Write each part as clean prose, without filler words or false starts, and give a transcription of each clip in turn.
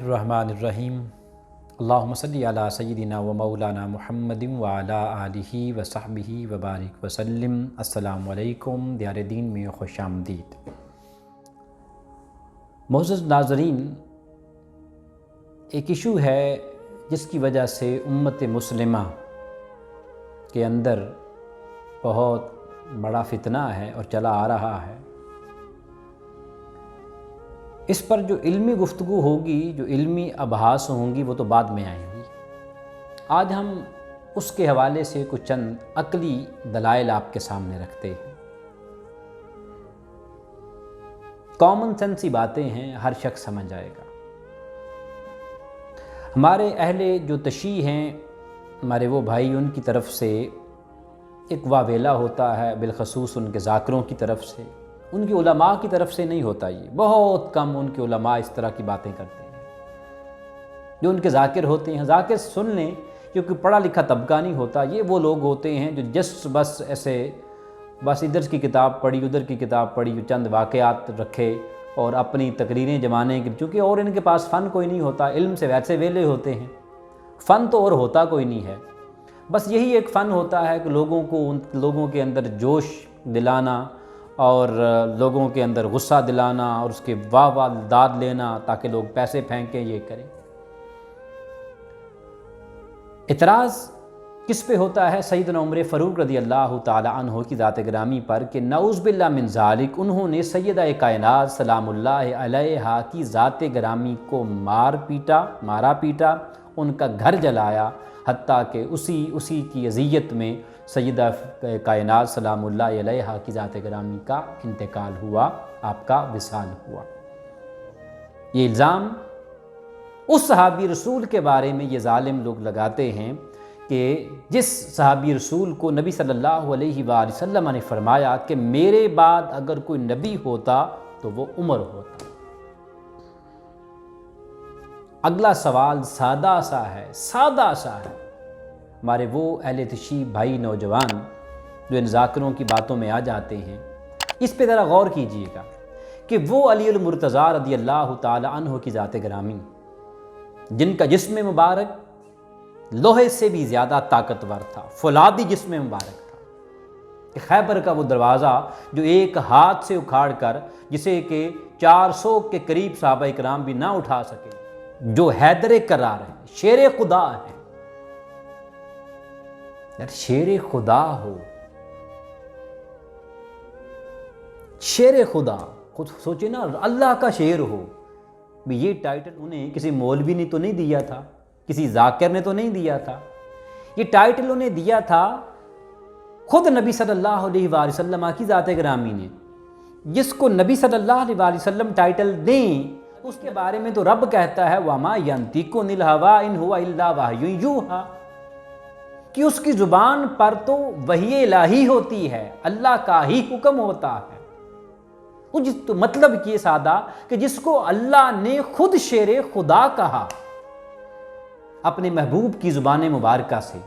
الرحمن الرحیم اللہم صلی علی سیدنا و مولانا محمد وعلی آلہ وصحبہ وبارک وسلم۔ السلام علیکم، دیار دین میں خوش آمدید۔ معزز ناظرین، ایک ایشو ہے جس کی وجہ سے امت مسلمہ کے اندر بہت بڑا فتنہ ہے اور چلا آ رہا ہے۔ اس پر جو علمی گفتگو ہوگی، جو علمی ابحاث ہوں گی، وہ تو بعد میں آئیں گی۔ آج ہم اس کے حوالے سے کچھ چند عقلی دلائل آپ کے سامنے رکھتے ہیں۔ کامن سینسی باتیں ہیں، ہر شخص سمجھ جائے گا۔ ہمارے اہل جو تشیع ہیں، ہمارے وہ بھائی، ان کی طرف سے ایک واویلا ہوتا ہے، بالخصوص ان کے ذاکروں کی طرف سے، ان کی علماء کی طرف سے نہیں ہوتا۔ یہ بہت کم ان کے علماء اس طرح کی باتیں کرتے ہیں۔ جو ان کے ذاکر ہوتے ہیں، ذاکر سن لیں، کیونکہ پڑھا لکھا طبقہ نہیں ہوتا، یہ وہ لوگ ہوتے ہیں جو بس ایسے ادھر کی کتاب پڑھی، ادھر کی کتاب پڑھی، چند واقعات رکھے اور اپنی تقریریں جمانے کی، چونکہ اور ان کے پاس فن کوئی نہیں ہوتا، علم سے ویسے ویلے ہوتے ہیں، فن تو اور ہوتا کوئی نہیں ہے۔ بس یہی ایک فن ہوتا ہے کہ لوگوں کے اندر جوش دلانا اور لوگوں کے اندر غصہ دلانا اور اس کے واہ واہ داد لینا تاکہ لوگ پیسے پھینکیں، یہ کریں۔ اعتراض کس پہ ہوتا ہے؟ سیدنا عمر فاروق رضی اللہ تعالی عنہ کی ذات گرامی پر، کہ نعوذ باللہ من ذالک، انہوں نے سیدہ کائنات سلام اللہ علیہا کی ذات گرامی کو مارا پیٹا، ان کا گھر جلایا، حتیٰ کہ اسی کی اذیت میں سیدہ کائنات سلام اللہ علیہا کی ذات گرامی کا انتقال ہوا، آپ کا وصال ہوا۔ یہ الزام اس صحابی رسول کے بارے میں یہ ظالم لوگ لگاتے ہیں کہ جس صحابی رسول کو نبی صلی اللہ علیہ وآلہ وسلم نے فرمایا کہ میرے بعد اگر کوئی نبی ہوتا تو وہ عمر ہوتا۔ اگلا سوال سادہ سا ہے۔ ہمارے وہ اہل تشیع بھائی نوجوان جو ان ذاکروں کی باتوں میں آ جاتے ہیں، اس پہ ذرا غور کیجئے گا کہ وہ علی المرتضیٰ رضی اللہ تعالی عنہ کی ذات گرامی، جن کا جسم مبارک لوہے سے بھی زیادہ طاقتور تھا، فولادی جسم مبارک تھا، کہ خیبر کا وہ دروازہ جو ایک ہاتھ سے اکھاڑ کر، جسے کہ 400 کے قریب صحابہ اکرام بھی نہ اٹھا سکے، جو حیدر کرار ہے، شیر خدا ہے۔ یار شیر خدا ہو، شیر خدا، خود سوچے نا، اللہ کا شیر ہو، یہ ٹائٹل انہیں کسی مولوی نے تو نہیں دیا تھا، کسی ذاکر نے تو نہیں دیا تھا، یہ ٹائٹل انہیں دیا تھا خود نبی صلی اللہ علیہ وآلہ وسلم کی ذات گرامی نے۔ جس کو نبی صلی اللہ علیہ وآلہ وسلم ٹائٹل دیں، اس کے بارے میں تو رب کہتا ہے وَمَا يَنْطِقُ عَنِ الْهَوَىٰ إِنْ هُوَ إِلَّا وَحْيٌ يُوحَىٰ، کہ اس کی زبان پر تو وحی الہی ہوتی ہے، اللہ کا ہی حکم ہوتا ہے۔ تو مطلب یہ سادہ کہ جس کو اللہ نے خود شیر خدا کہا اپنے محبوب کی زبان مبارکہ سے،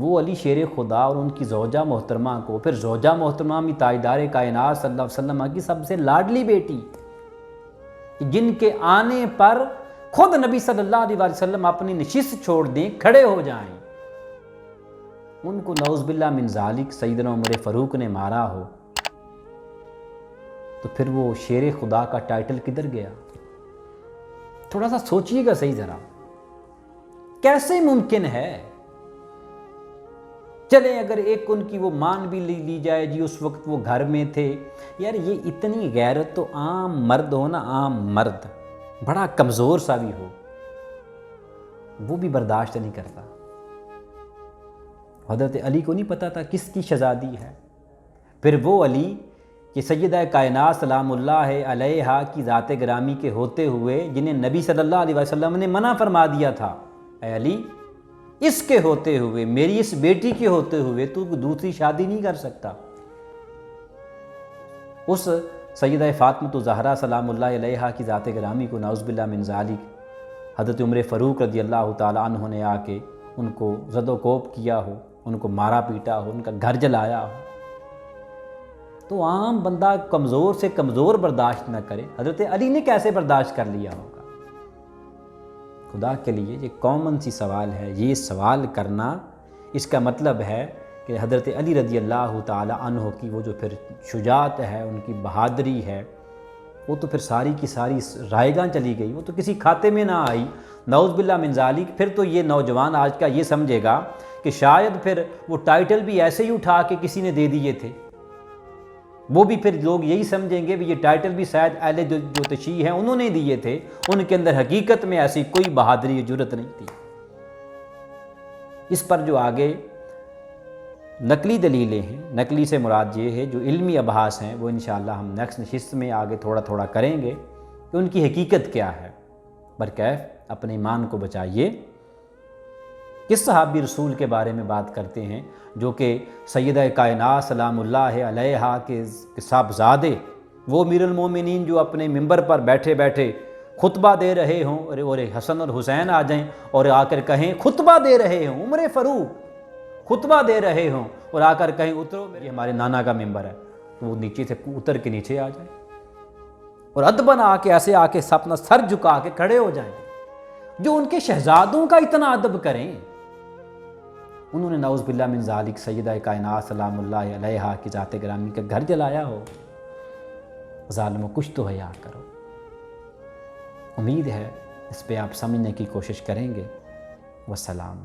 وہ علی شیر خدا، اور ان کی زوجہ محترمہ کو، پھر زوجہ محترمہ میں تاجدار کائنات صلی اللہ علیہ وسلم کی سب سے لاڈلی بیٹی، جن کے آنے پر خود نبی صلی اللہ علیہ وسلم اپنی نشست چھوڑ دیں، کھڑے ہو جائیں، ان کو نعوذ باللہ من ذالک سیدنا عمر فاروق نے مارا ہو، تو پھر وہ شیر خدا کا ٹائٹل کدھر گیا؟ تھوڑا سا سوچئے گا صحیح ذرا، کیسے ممکن ہے؟ چلیں اگر ایک ان کی وہ مان بھی لی جائے، جی اس وقت وہ گھر میں تھے، یار یہ اتنی غیرت تو عام مرد ہو نا، عام مرد بڑا کمزور سا بھی ہو، وہ بھی برداشت نہیں کرتا۔ حضرت علی کو نہیں پتا تھا کس کی شہزادی ہے، پھر وہ علی کہ سیدہ کائنات سلام اللہ علیہا کی ذات گرامی کے ہوتے ہوئے، جنہیں نبی صلی اللہ علیہ وسلم نے منع فرما دیا تھا، اے علی اس کے ہوتے ہوئے، میری اس بیٹی کے ہوتے ہوئے تو دوسری شادی نہیں کر سکتا۔ اس سیدہ فاطمہ زہرا سلام اللہ علیہا کی ذات گرامی کو نعوذ باللہ من ذالک حضرت عمر فاروق رضی اللہ تعالی عنہ نے آ کے ان کو زد و کوب کیا ہو، ان کو مارا پیٹا ہو، ان کا گھر جلایا ہو، تو عام بندہ کمزور سے کمزور برداشت نہ کرے، حضرت علی نے کیسے برداشت کر لیا ہوگا؟ خدا کے لیے یہ کامن سی سوال ہے، یہ سوال کرنا اس کا مطلب ہے کہ حضرت علی رضی اللہ تعالی عنہ کی وہ جو پھر شجاعت ہے، ان کی بہادری ہے، وہ تو پھر ساری کی ساری رائے گاں چلی گئی، وہ تو کسی کھاتے میں نہ آئی، نعوذ باللہ من ذالک۔ پھر تو یہ نوجوان آج کا یہ سمجھے گا کہ شاید پھر وہ ٹائٹل بھی ایسے ہی اٹھا کے کسی نے دے دیے تھے، وہ بھی پھر لوگ یہی سمجھیں گے بھی یہ ٹائٹل بھی شاید اہل جو تشیع ہیں انہوں نے دیے تھے، ان کے اندر حقیقت میں ایسی کوئی بہادری جرت نہیں تھی۔ اس پر جو آگے نقلی دلیلیں ہیں، نقلی سے مراد یہ ہے جو علمی ابحاث ہیں، وہ انشاءاللہ ہم نیکسٹ نشست میں آگے تھوڑا تھوڑا کریں گے کہ ان کی حقیقت کیا ہے۔ برکیف اپنے ایمان کو بچائیے۔ کس صحابی رسول کے بارے میں بات کرتے ہیں جو کہ سیدہ کائنات سلام اللہ علیہا کے صاحبزادے، وہ امیر المومنین جو اپنے ممبر پر بیٹھے بیٹھے خطبہ دے رہے ہوں اور حسن اور حسین آ جائیں اور آ کر کہیں خطبہ دے رہے ہوں، عمر فاروق خطبہ دے رہے ہوں اور آ کر کہیں اترو، یہ ہمارے نانا کا ممبر ہے، تو وہ نیچے سے اتر کے نیچے آ جائیں اور ادباً آ کے ایسے آ کے اپنا سر جھکا کے کھڑے ہو جائیں۔ جو ان کے شہزادوں کا اتنا ادب کریں، انہوں نے نعوذ باللہ من ذالک سیدہ کائنات سلام اللہ علیہا کی ذات گرامی کا گھر جلایا ہو۔ ظالموں کچھ تو حیا کرو۔ امید ہے اس پہ آپ سمجھنے کی کوشش کریں گے۔ والسلام۔